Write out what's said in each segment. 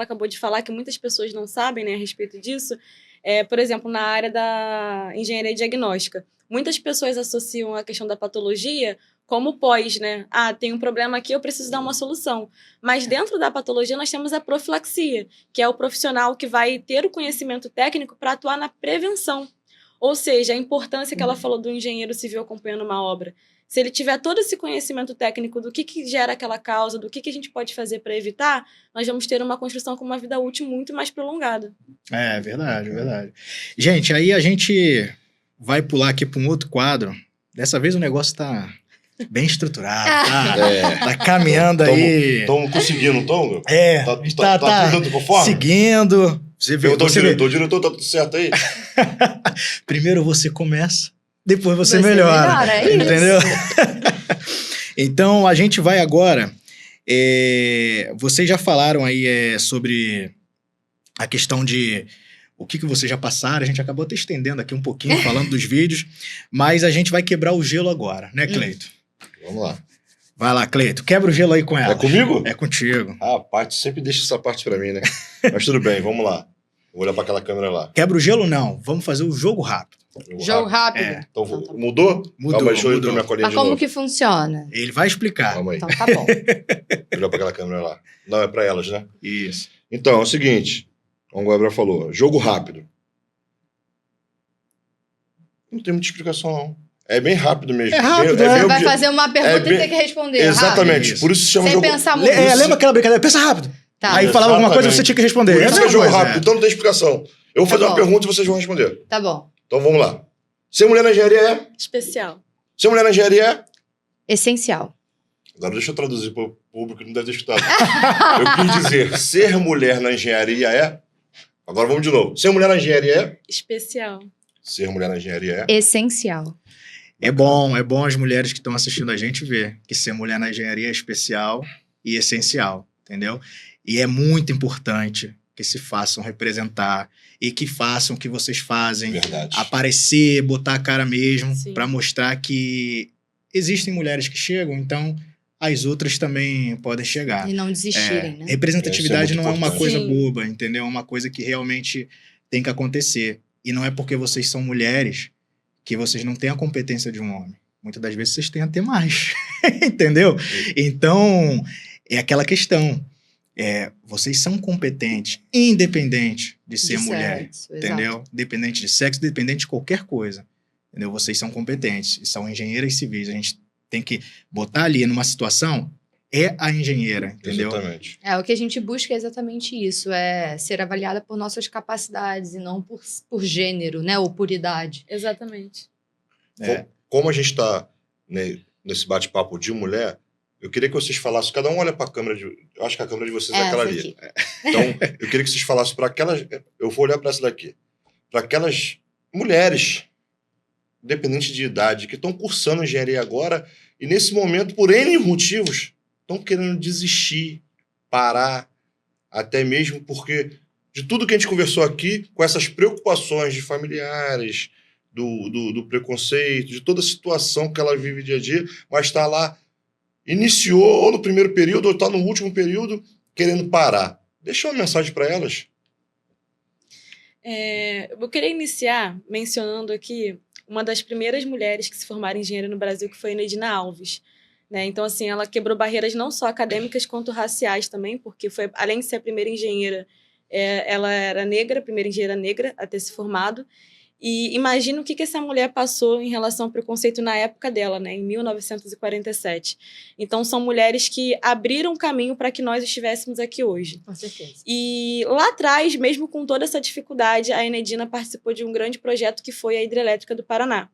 acabou de falar, que muitas pessoas não sabem, né, a respeito disso, por exemplo, na área da engenharia diagnóstica. Muitas pessoas associam a questão da patologia como pós, né? Ah, tem um problema aqui, eu preciso dar uma solução. Mas dentro da patologia nós temos a profilaxia, que é o profissional que vai ter o conhecimento técnico para atuar na prevenção. Ou seja, a importância que ela falou do engenheiro civil acompanhando uma obra. Se ele tiver todo esse conhecimento técnico do que gera aquela causa, do que a gente pode fazer para evitar, nós vamos ter uma construção com uma vida útil muito mais prolongada. É verdade, verdade. Gente, aí a gente vai pular aqui para um outro quadro. Dessa vez o negócio tá bem estruturado, tá caminhando aí. Estamos conseguindo, não estamos? Tá tudo conforme? seguindo. Você vê, diretor, tá tudo certo aí? Primeiro você começa, depois você melhora. Entendeu? Então, a gente vai agora... vocês já falaram aí sobre a questão de o que vocês já passaram. A gente acabou até estendendo aqui um pouquinho, falando dos vídeos. Mas a gente vai quebrar o gelo agora, né, Cleito? Vamos lá. Vai lá, Cleito. Quebra o gelo aí com ela. É comigo? É contigo. A parte sempre deixa essa parte pra mim, né? Mas tudo bem, vamos lá. Vou olhar pra aquela câmera lá. Quebra o gelo, não. Vamos fazer o jogo rápido. Jogo rápido. Então, mudou? Mudou. Calma, deixa eu ir pra minha colinha Mas de como novo. que funciona? Ele vai explicar. Calma aí. Então tá bom. Olhar pra aquela câmera lá. Não, é pra elas, né? Isso. Então, é o seguinte. Como o Gabriel falou, jogo rápido. Não tem muita explicação, não. É bem rápido mesmo. É rápido, Você vai fazer uma pergunta e ter que responder. Exatamente. Rápido. Por isso se chama Sem jogo... pensar muito. Lembra aquela brincadeira? Pensa rápido. Tá. Aí falava alguma coisa e você tinha que responder. Por isso que é jogo rápido, É. então não tem explicação. Eu vou fazer uma pergunta e vocês vão responder. Tá bom. Então vamos lá. Ser mulher na engenharia é? Especial. Ser mulher na engenharia é? Essencial. Agora deixa eu traduzir para o público que não deve ter escutado. Eu quis dizer, ser mulher na engenharia é? Agora vamos de novo. Ser mulher na engenharia é? Especial. Ser mulher na engenharia é? Essencial. É bom as mulheres que estão assistindo a gente ver que ser mulher na engenharia é especial e essencial, entendeu? E é muito importante que se façam representar e que façam o que vocês fazem. Verdade. Aparecer, botar a cara mesmo, Sim. para mostrar que existem mulheres que chegam, então as outras também podem chegar. E não desistirem, né? Representatividade Isso é não é muito uma coisa Sim. boba, entendeu? É uma coisa que realmente tem que acontecer. E não é porque vocês são mulheres que vocês não têm a competência de um homem. Muitas das vezes vocês têm até mais, entendeu? Então, é aquela questão. Vocês são competentes, independente de ser mulher, Sexo, entendeu? exato. Dependente de sexo, dependente de qualquer coisa, entendeu? Vocês são competentes, são engenheiras civis. A gente tem que botar ali numa situação, é a engenheira, entendeu? Exatamente. O que a gente busca é exatamente isso, é ser avaliada por nossas capacidades e não por gênero, né? Ou por idade. Exatamente. Como a gente está nesse bate-papo de mulher, eu queria que vocês falassem, cada um olha para a câmera, eu acho que a câmera de vocês é aquela ali. Aqui. Então, eu queria que vocês falassem para aquelas, eu vou olhar para essa daqui, para aquelas mulheres, independente de idade, que estão cursando engenharia agora e nesse momento, por N motivos, estão querendo desistir, parar, até mesmo porque de tudo que a gente conversou aqui, com essas preocupações de familiares, do preconceito, de toda a situação que ela vive dia a dia, mas está lá, iniciou ou no primeiro período ou está no último período, querendo parar. Deixa uma mensagem para elas. Eu queria iniciar mencionando aqui uma das primeiras mulheres que se formaram em engenharia no Brasil, que foi a Enedina Alves. Né? Então, assim, ela quebrou barreiras não só acadêmicas quanto raciais também, porque foi, além de ser a primeira engenheira, ela era negra, a primeira engenheira negra a ter se formado. E imagina o que essa mulher passou em relação ao preconceito na época dela, né, em 1947. Então, são mulheres que abriram caminho para que nós estivéssemos aqui hoje. Com certeza. E lá atrás, mesmo com toda essa dificuldade, a Enedina participou de um grande projeto que foi a Hidrelétrica do Paraná.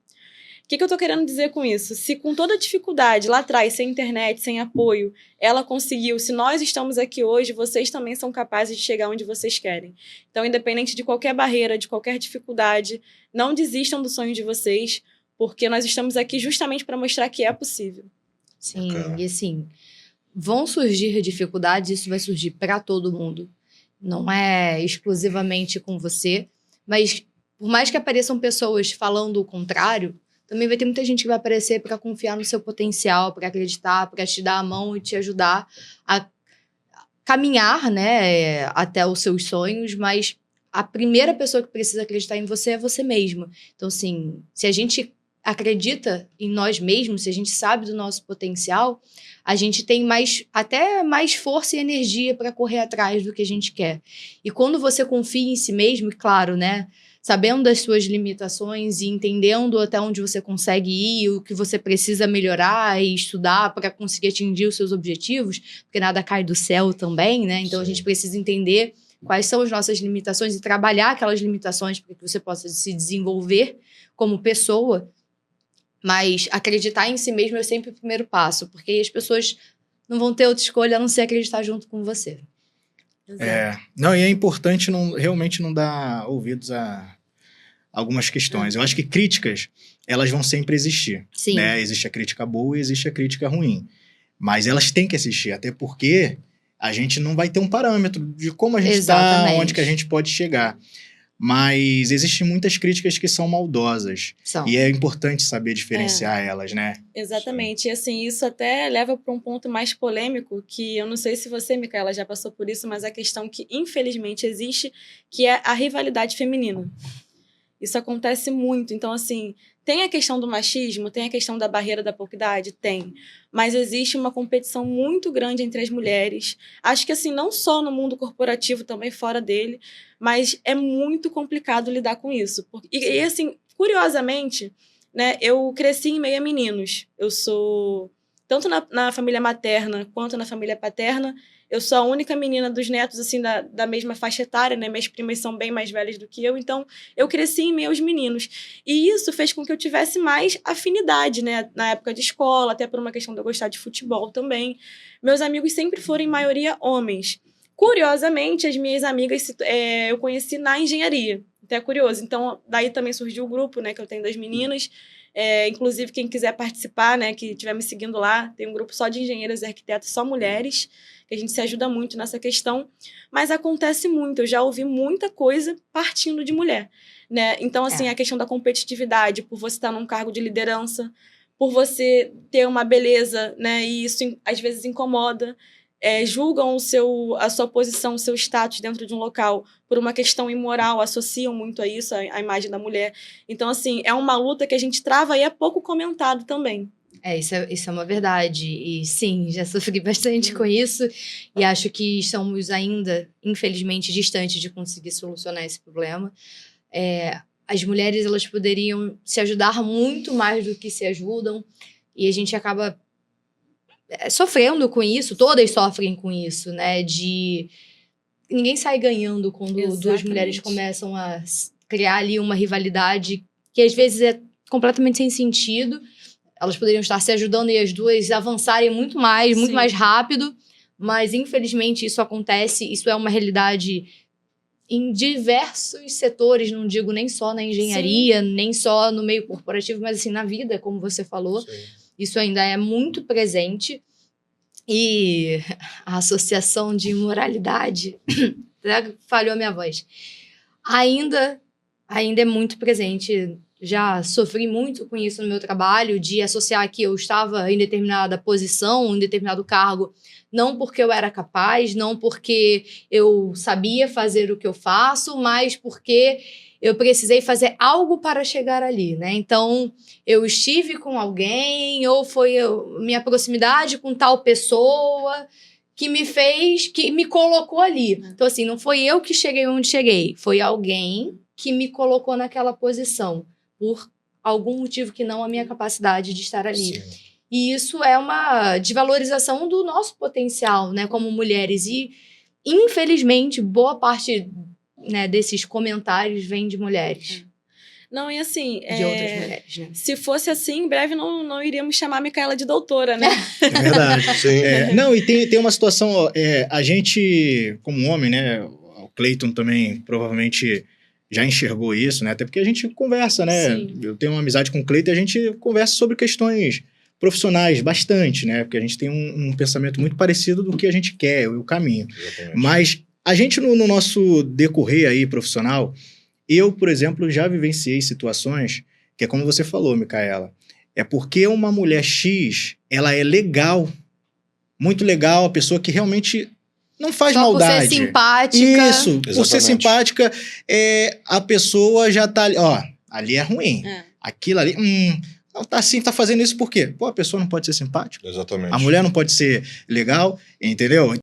O que eu estou querendo dizer com isso? Se com toda a dificuldade lá atrás, sem internet, sem apoio, ela conseguiu, se nós estamos aqui hoje, vocês também são capazes de chegar onde vocês querem. Então, independente de qualquer barreira, de qualquer dificuldade, não desistam do sonho de vocês, porque nós estamos aqui justamente para mostrar que é possível. Sim, e assim, vão surgir dificuldades, isso vai surgir para todo mundo. Não é exclusivamente com você, mas por mais que apareçam pessoas falando o contrário, também vai ter muita gente que vai aparecer para confiar no seu potencial, para acreditar, para te dar a mão e te ajudar a caminhar, né, até os seus sonhos, mas a primeira pessoa que precisa acreditar em você é você mesma. Então, assim, se a gente acredita em nós mesmos, se a gente sabe do nosso potencial, a gente tem até mais força e energia para correr atrás do que a gente quer. E quando você confia em si mesmo, e claro, né, sabendo das suas limitações e entendendo até onde você consegue ir, o que você precisa melhorar e estudar para conseguir atingir os seus objetivos, porque nada cai do céu também, né? Então, a gente precisa entender quais são as nossas limitações e trabalhar aquelas limitações para que você possa se desenvolver como pessoa. Mas acreditar em si mesmo é sempre o primeiro passo, porque aí as pessoas não vão ter outra escolha a não ser acreditar junto com você. Não, e é importante realmente não dar ouvidos a algumas questões. Eu acho que críticas, elas vão sempre existir. Sim. Né? Existe a crítica boa e existe a crítica ruim. Mas elas têm que existir, até porque a gente não vai ter um parâmetro de como a gente está, onde que a gente pode chegar. Mas existem muitas críticas que são maldosas. E é importante saber diferenciar elas, né? Exatamente. E assim, isso até leva para um ponto mais polêmico, que eu não sei se você, Micaela, já passou por isso, mas a questão que infelizmente existe, que é a rivalidade feminina. Isso acontece muito. Então, assim, tem a questão do machismo, tem a questão da barreira da pouca idade? Tem. Mas existe uma competição muito grande entre as mulheres. Acho que, assim, não só no mundo corporativo, também fora dele, mas é muito complicado lidar com isso. E assim, curiosamente, né, eu cresci em meio a meninos. Eu sou, tanto na família materna quanto na família paterna, eu sou a única menina dos netos, assim, da mesma faixa etária, né? Minhas primas são bem mais velhas do que eu, então eu cresci em meio aos meninos. E isso fez com que eu tivesse mais afinidade, né? Na época de escola, até por uma questão de eu gostar de futebol também. Meus amigos sempre foram, em maioria, homens. Curiosamente, as minhas amigas eu conheci na engenharia. Até curioso. Então, daí também surgiu o grupo, né? Que eu tenho das meninas. Inclusive, quem quiser participar, né? Que estiver me seguindo lá, tem um grupo só de engenheiras e arquitetos, só mulheres, que a gente se ajuda muito nessa questão, mas acontece muito, eu já ouvi muita coisa partindo de mulher, né? Então, assim, a questão da competitividade, por você estar num cargo de liderança, por você ter uma beleza, né? E isso, às vezes, incomoda, julgam a sua posição, o seu status dentro de um local por uma questão imoral, associam muito a isso, a imagem da mulher. Então, assim, é uma luta que a gente trava e é pouco comentado também. Isso é uma verdade. E sim, já sofri bastante com isso. E acho que estamos ainda, infelizmente, distantes de conseguir solucionar esse problema. As mulheres, elas poderiam se ajudar muito mais do que se ajudam. E a gente acaba sofrendo com isso. Todas sofrem com isso, né? Ninguém sai ganhando quando duas mulheres começam a criar ali uma rivalidade que, às vezes, é completamente sem sentido. Elas poderiam estar se ajudando e as duas avançarem muito mais rápido, mas infelizmente isso acontece, isso é uma realidade em diversos setores, não digo nem só na engenharia, nem só no meio corporativo, mas assim, na vida, como você falou, isso ainda é muito presente. E a associação de imoralidade, falhou a minha voz, ainda é muito presente. Já sofri muito com isso no meu trabalho, de associar que eu estava em determinada posição, em determinado cargo, não porque eu era capaz, não porque eu sabia fazer o que eu faço, mas porque eu precisei fazer algo para chegar ali, né? Então, eu estive com alguém, ou foi minha proximidade com tal pessoa que me colocou ali. Então, assim, não foi eu que cheguei onde cheguei, foi alguém que me colocou naquela posição, por algum motivo que não a minha capacidade de estar ali. Sim. E isso é uma desvalorização do nosso potencial, né, como mulheres. E, infelizmente, boa parte, né, desses comentários vem de mulheres. Não, e assim... De outras mulheres, né? Se fosse assim, em breve não iríamos chamar a Micaela de doutora, né? É verdade. Sim. Não, e tem uma situação... a gente, como homem, né, o Cleiton também provavelmente já enxergou isso, né? Até porque a gente conversa, né? Sim. Eu tenho uma amizade com o Cleiton e a gente conversa sobre questões profissionais bastante, né? Porque a gente tem um pensamento muito parecido do que a gente quer e o caminho. Exatamente. Mas a gente, no nosso decorrer aí profissional, eu, por exemplo, já vivenciei situações que é como você falou, Micaela, é porque uma mulher X, ela é legal, muito legal, a pessoa que realmente Não faz Só maldade. por ser simpática. Isso, por ser Exatamente. simpática, a pessoa já tá ali, ó, ali é ruim. É. Aquilo ali, não tá assim, tá fazendo isso por quê? Pô, a pessoa não pode ser simpática, Exatamente. a mulher não pode ser legal, entendeu?